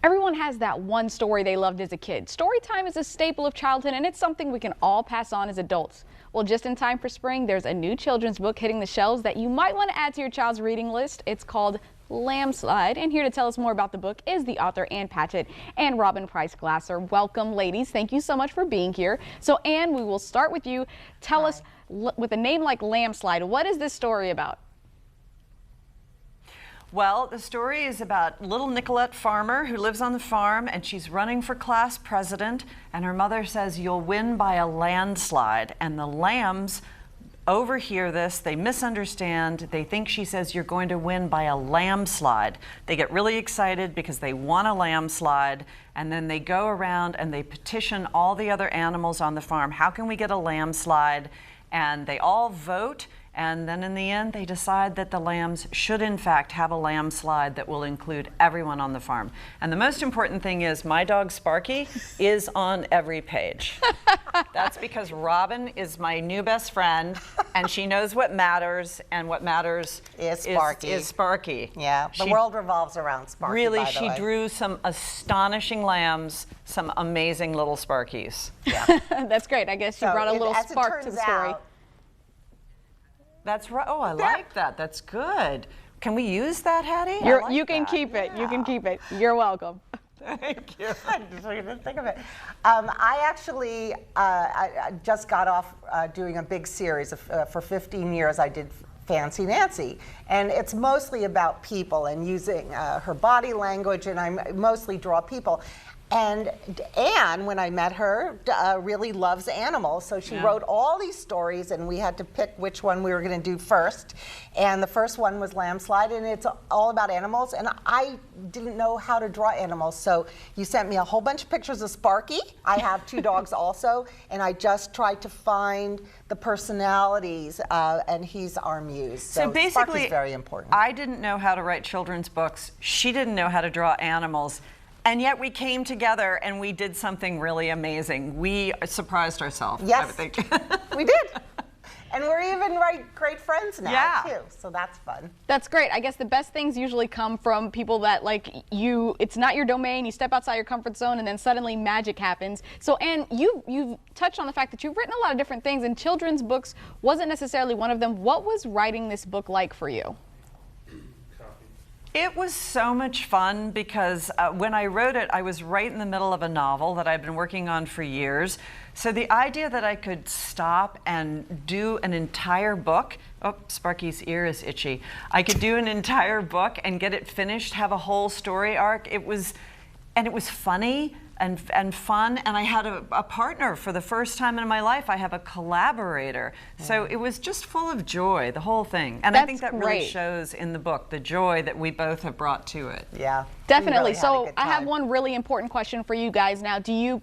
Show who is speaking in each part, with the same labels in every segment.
Speaker 1: Everyone has that one story they loved as a kid. Story time is a staple of childhood, and it's something we can all pass on as adults. Well, just in time for spring, there's a new children's book hitting the shelves that you might want to add to your child's reading list. It's called Lambslide, and here to tell us more about the book is the author Ann Patchett and Robin Price Glasser. Welcome, ladies. Thank you so much for being here. So, Ann, we will start with you. Tell us, with a name like Lambslide, what is this story about?
Speaker 2: Well, the story is about little Nicolette Farmer who lives on the farm, and she's running for class president, and her mother says, "You'll win by a landslide." And the lambs overhear this, they misunderstand, they think she says you're going to win by a landslide. They get really excited because they want a landslide, and then they go around and they petition all the other animals on the farm, how can we get a landslide? And they all vote. And then in the end, they decide that the lambs should, in fact, have a landslide that will include everyone on the farm. And the most important thing is my dog Sparky is on every page. That's because Robin is my new best friend, and she knows what matters, and what matters
Speaker 3: is Sparky.
Speaker 2: Is Sparky.
Speaker 3: Yeah, the world revolves around Sparky.
Speaker 2: Really,
Speaker 3: by the
Speaker 2: she
Speaker 3: way.
Speaker 2: drew some astonishing lambs, some amazing little Sparkies.
Speaker 3: Yeah.
Speaker 1: That's great. I guess you brought a little spark to the story.
Speaker 2: That's right. Oh, I like that. That's good. Can we use that, Hattie?
Speaker 1: You can keep it. You can keep it. You're welcome.
Speaker 2: Thank you.
Speaker 3: I didn't think of it. I actually I just got off doing a big series of, for 15 years. I did Fancy Nancy, and it's mostly about people and using her body language, and I mostly draw people. And Anne, when I met her, really loves animals, so she wrote all these stories, and we had to pick which one we were going to do first. And the first one was Lambslide, and it's all about animals, and I didn't know how to draw animals, so you sent me a whole bunch of pictures of Sparky. I have two dogs also, and I just tried to find the personalities, and he's our muse.
Speaker 2: So basically,
Speaker 3: Sparky's very important.
Speaker 2: I didn't know how to write children's books. She didn't know how to draw animals. And yet we came together and we did something really amazing. We surprised ourselves,
Speaker 3: yes,
Speaker 2: I think.
Speaker 3: We did. And we're even great friends now, too. So that's fun.
Speaker 1: That's great. I guess the best things usually come from people that, like you, it's not your domain, you step outside your comfort zone, and then suddenly magic happens. So, Anne, you've touched on the fact that you've written a lot of different things, and children's books wasn't necessarily one of them. What was writing this book like for you?
Speaker 2: It was so much fun because when I wrote it, I was right in the middle of a novel that I'd been working on for years. So the idea that I could stop and do an entire book, oh, Sparky's ear is itchy. I could do an entire book and get it finished, have a whole story arc. It was funny and fun, and I had a partner for the first time in my life. I have a collaborator. So it was just full of joy, the whole thing. And I think that really shows in the book, the joy that we both have brought to it.
Speaker 3: Yeah.
Speaker 1: Definitely. So I have one really important question for you guys now. Do you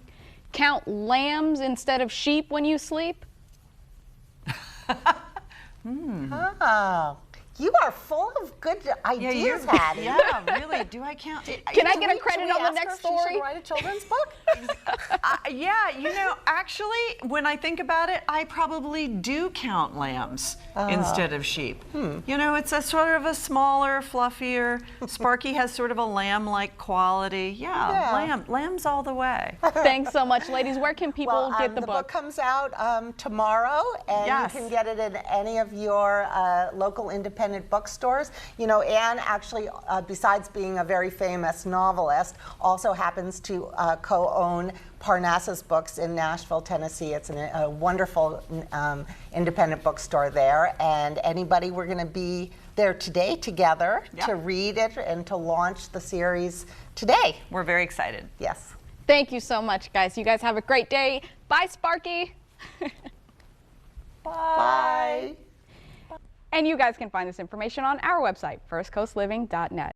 Speaker 1: count lambs instead of sheep when you sleep?
Speaker 3: Oh. You are full of good ideas, Hattie.
Speaker 2: Yeah, really. Do I count?
Speaker 1: Can I get a credit on the next story?
Speaker 3: She should write a children's book?
Speaker 2: Yeah, you know, actually, when I think about it, I probably do count lambs instead of sheep. You know, it's a sort of a smaller, fluffier. Sparky has sort of a lamb-like quality. Yeah. Lambs all the way.
Speaker 1: Thanks so much, ladies. Where can people get the book?
Speaker 3: The book comes out tomorrow, and you can get it in any of your local independent bookstores. You know, Anne actually, besides being a very famous novelist, also happens to co-own Parnassus Books in Nashville, Tennessee. It's a wonderful independent bookstore there, and anybody, we're going to be there today together to read it and to launch the series today.
Speaker 2: We're very excited.
Speaker 3: Yes.
Speaker 1: Thank you so much, guys. You guys have a great day. Bye, Sparky.
Speaker 3: Bye.
Speaker 1: And you guys can find this information on our website, firstcoastliving.net.